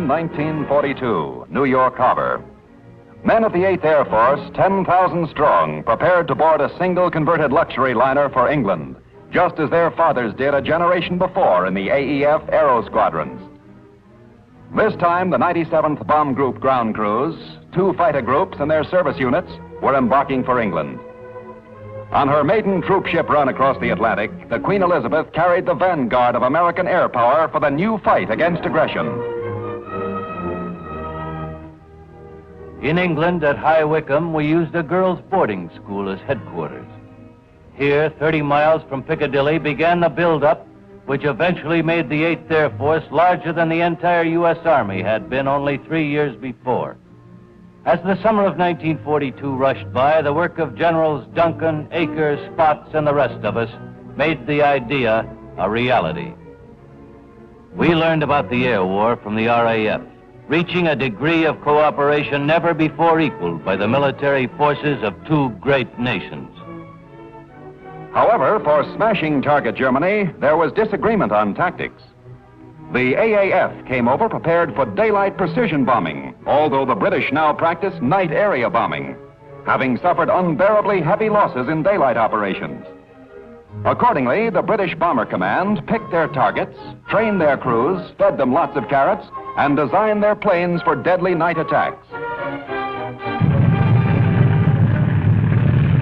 June 1942, New York Harbor. Men of the 8th Air Force, 10,000 strong, prepared to board a single converted luxury liner for England, just as their fathers did a generation before in the AEF Aero Squadrons. This time, the 97th Bomb Group ground crews, 2 fighter groups and their service units were embarking for England. On her maiden troop ship run across the Atlantic, the Queen Elizabeth carried the vanguard of American air power for the new fight against aggression. In England, at High Wycombe, we used a girls' boarding school as headquarters. Here, 30 miles from Piccadilly, began the build-up, which eventually made the 8th Air Force larger than the entire U.S. Army had been only 3 years before. As the summer of 1942 rushed by, the work of Generals Duncan, Aker, Spotts, and the rest of us made the idea a reality. We learned about the air war from the RAF, reaching a degree of cooperation never before equaled by the military forces of 2 great nations. However, for smashing target Germany, there was disagreement on tactics. The AAF came over prepared for daylight precision bombing, although the British now practice night area bombing, having suffered unbearably heavy losses in daylight operations. Accordingly, the British Bomber Command picked their targets, trained their crews, fed them lots of carrots, and designed their planes for deadly night attacks.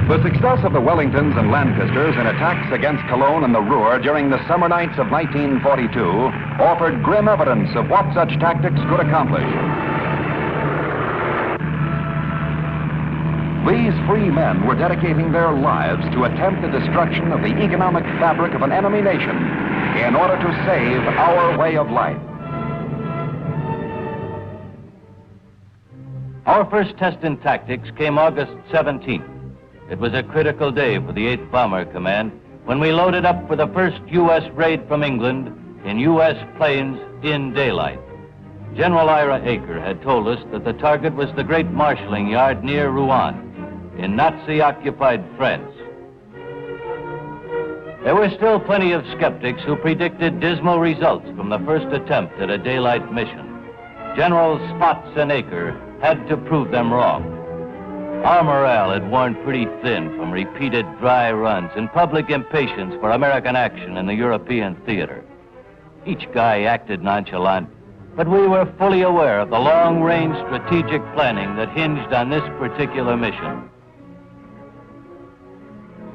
The success of the Wellingtons and Lancasters in attacks against Cologne and the Ruhr during the summer nights of 1942 offered grim evidence of what such tactics could accomplish. These free men were dedicating their lives to attempt the destruction of the economic fabric of an enemy nation in order to save our way of life. Our first test in tactics came August 17th. It was a critical day for the 8th Bomber Command when we loaded up for the first U.S. raid from England in U.S. planes in daylight. General Ira Aker had told us that the target was the great marshalling yard near Rouen in Nazi-occupied France. There were still plenty of skeptics who predicted dismal results from the first attempt at a daylight mission. Generals Spotts and Aker had to prove them wrong. Our morale had worn pretty thin from repeated dry runs and public impatience for American action in the European theater. Each guy acted nonchalant, but we were fully aware of the long-range strategic planning that hinged on this particular mission.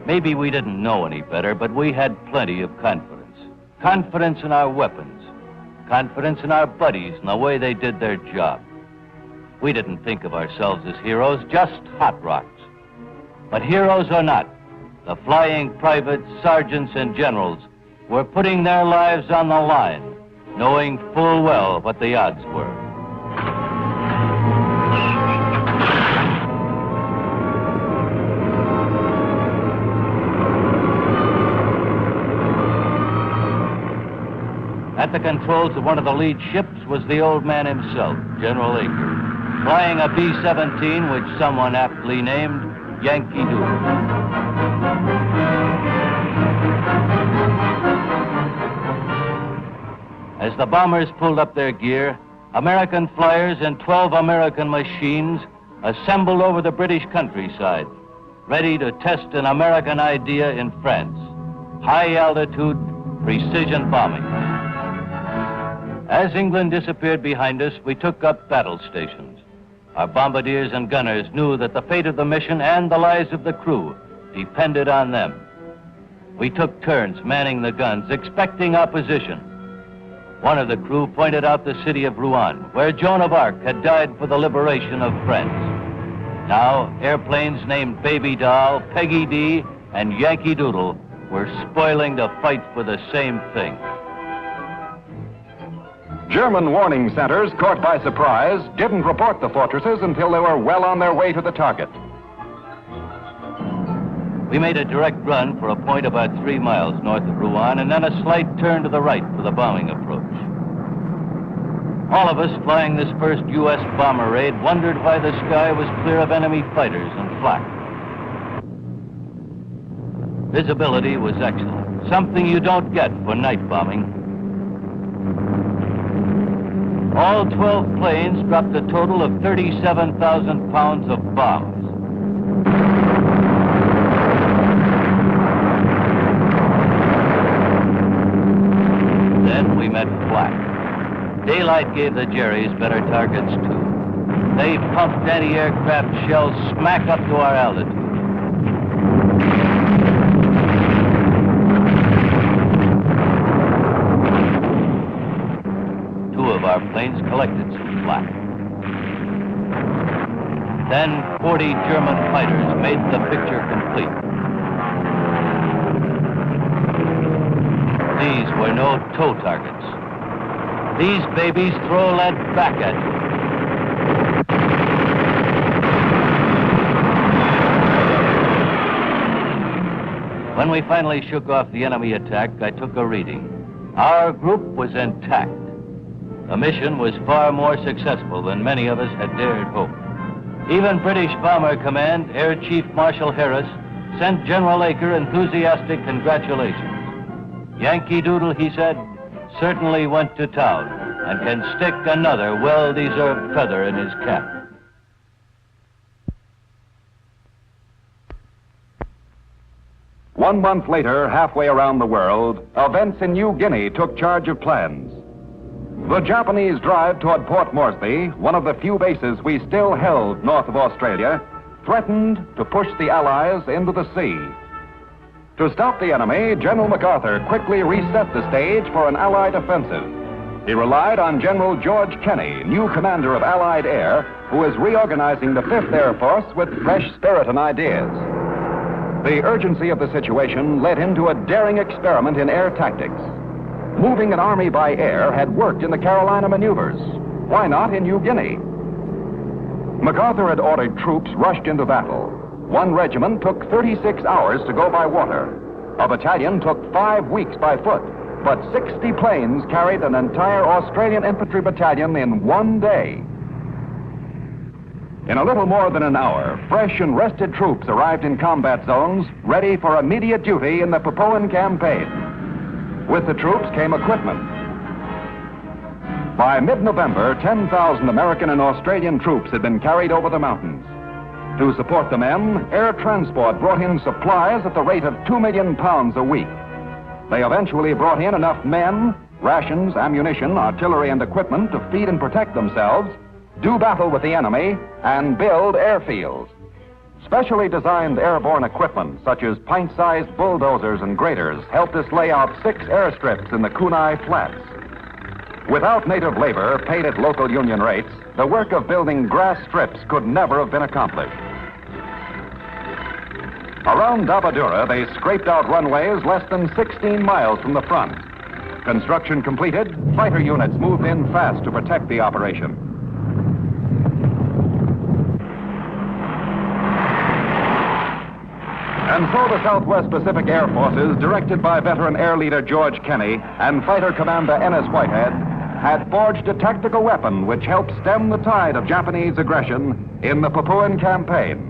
Maybe we didn't know any better, but we had plenty of confidence. Confidence in our weapons, confidence in our buddies and the way they did their job. We didn't think of ourselves as heroes, just hot rocks. But heroes or not, the flying privates, sergeants, and generals were putting their lives on the line, knowing full well what the odds were. At the controls of one of the lead ships was the old man himself, General Aker, flying a B-17, which someone aptly named Yankee Doodle. As the bombers pulled up their gear, American flyers and 12 American machines assembled over the British countryside, ready to test an American idea in France, high-altitude precision bombing. As England disappeared behind us, we took up battle stations. Our bombardiers and gunners knew that the fate of the mission and the lives of the crew depended on them. We took turns manning the guns, expecting opposition. One of the crew pointed out the city of Rouen, where Joan of Arc had died for the liberation of France. Now, airplanes named Baby Doll, Peggy D, and Yankee Doodle were spoiling to fight for the same thing. German warning centers, caught by surprise, didn't report the fortresses until they were well on their way to the target. We made a direct run for a point about 3 miles north of Rouen and then a slight turn to the right for the bombing approach. All of us flying this first U.S. bomber raid wondered why the sky was clear of enemy fighters and flak. Visibility was excellent, something you don't get for night bombing. All 12 planes dropped a total of 37,000 pounds of bombs. Then we met flak. Daylight gave the Jerrys better targets, too. They pumped anti-aircraft shells smack up to our altitude. Two of our planes collected some flak. Then 40 German fighters made the picture complete. These were no tow targets. These babies throw lead back at you. When we finally shook off the enemy attack, I took a reading. Our group was intact. The mission was far more successful than many of us had dared hope. Even British Bomber Command Air Chief Marshal Harris sent General Acre enthusiastic congratulations. Yankee Doodle, he said, certainly went to town and can stick another well-deserved feather in his cap. One month later, halfway around the world, events in New Guinea took charge of plans. The Japanese drive toward Port Moresby, one of the few bases we still held north of Australia, threatened to push the Allies into the sea. To stop the enemy, General MacArthur quickly reset the stage for an Allied offensive. He relied on General George Kenney, new commander of Allied Air, who is reorganizing the 5th Air Force with fresh spirit and ideas. The urgency of the situation led him to a daring experiment in air tactics. Moving an army by air had worked in the Carolina maneuvers. Why not in New Guinea? MacArthur had ordered troops rushed into battle. One regiment took 36 hours to go by water. A battalion took 5 weeks by foot. But 60 planes carried an entire Australian infantry battalion in one day. In a little more than an hour, fresh and rested troops arrived in combat zones, ready for immediate duty in the Papuan campaign. With the troops came equipment. By mid-November, 10,000 American and Australian troops had been carried over the mountains. To support the men, air transport brought in supplies at the rate of 2 million pounds a week. They eventually brought in enough men, rations, ammunition, artillery, and equipment to feed and protect themselves, do battle with the enemy, and build airfields. Specially designed airborne equipment, such as pint-sized bulldozers and graders, helped us lay out 6 airstrips in the Kunai Flats. Without native labor paid at local union rates, the work of building grass strips could never have been accomplished. Around Dabadura, they scraped out runways less than 16 miles from the front. Construction completed, fighter units moved in fast to protect the operation. And so the Southwest Pacific Air Forces, directed by veteran air leader George Kenney and fighter commander Ennis Whitehead, had forged a tactical weapon which helped stem the tide of Japanese aggression in the Papuan campaign.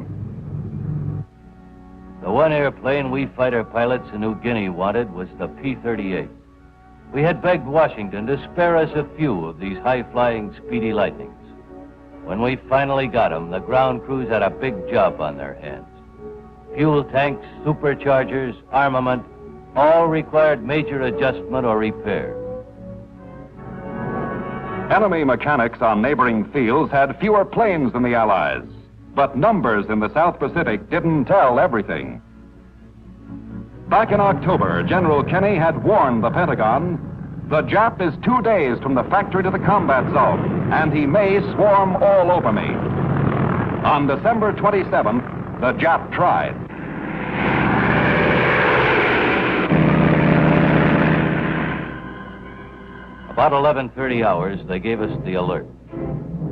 The one airplane we fighter pilots in New Guinea wanted was the P-38. We had begged Washington to spare us a few of these high-flying Speedy Lightnings. When we finally got them, the ground crews had a big job on their hands. Fuel tanks, superchargers, armament, all required major adjustment or repair. Enemy mechanics on neighboring fields had fewer planes than the Allies, but numbers in the South Pacific didn't tell everything. Back in October, General Kenney had warned the Pentagon, the Jap is 2 days from the factory to the combat zone, and he may swarm all over me. On December 27th, the Jap tried. About 11:30 hours, they gave us the alert.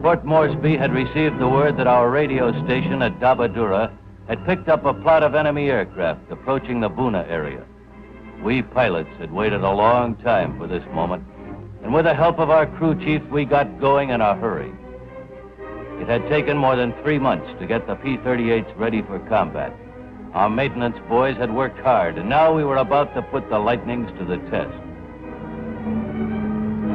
Port Moresby had received the word that our radio station at Dabadura had picked up a plot of enemy aircraft approaching the Buna area. We pilots had waited a long time for this moment, and with the help of our crew chief, we got going in a hurry. It had taken more than 3 months to get the P-38s ready for combat. Our maintenance boys had worked hard, and now we were about to put the Lightnings to the test.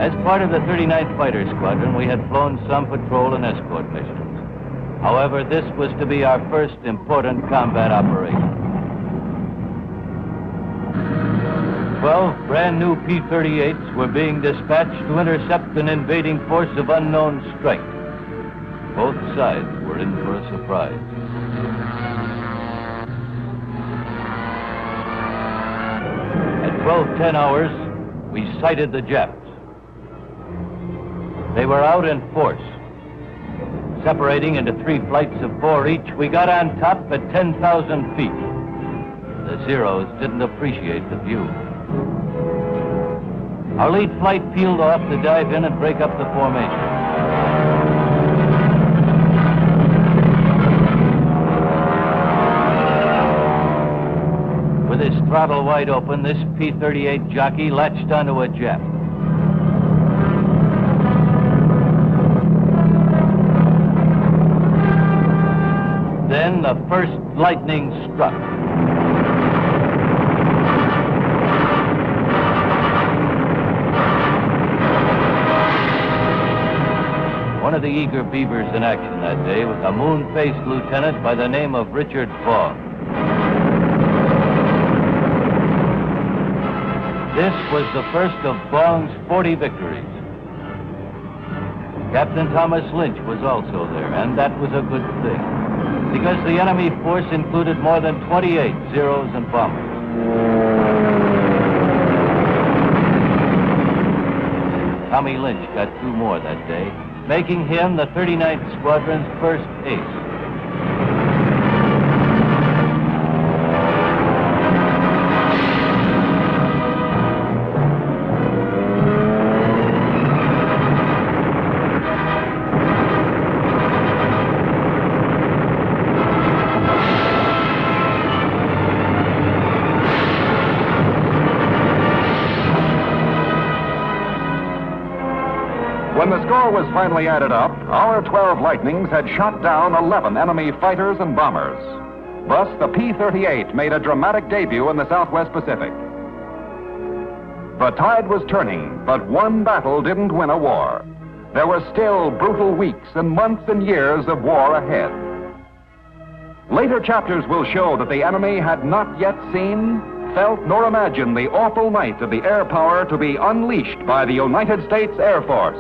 As part of the 39th Fighter Squadron, we had flown some patrol and escort missions. However, this was to be our first important combat operation. 12 brand new P-38s were being dispatched to intercept an invading force of unknown strength. Both sides were in for a surprise. At 12:10 hours, we sighted the Japs. They were out in force. Separating into 3 flights of 4 each, we got on top at 10,000 feet. The Zeros didn't appreciate the view. Our lead flight peeled off to dive in and break up the formation. With his throttle wide open, this P-38 jockey latched onto a Jap. Then the first lightning struck. One of the eager beavers in action that day was a moon-faced lieutenant by the name of Richard Fogg. This was the first of Bong's 40 victories. Captain Thomas Lynch was also there, and that was a good thing, because the enemy force included more than 28 Zeros and bombers. Tommy Lynch got 2 more that day, making him the 39th Squadron's first ace. When the score was finally added up, our 12 Lightnings had shot down 11 enemy fighters and bombers. Thus, the P-38 made a dramatic debut in the Southwest Pacific. The tide was turning, but one battle didn't win a war. There were still brutal weeks and months and years of war ahead. Later chapters will show that the enemy had not yet seen, felt, nor imagined the awful might of the air power to be unleashed by the United States Air Force.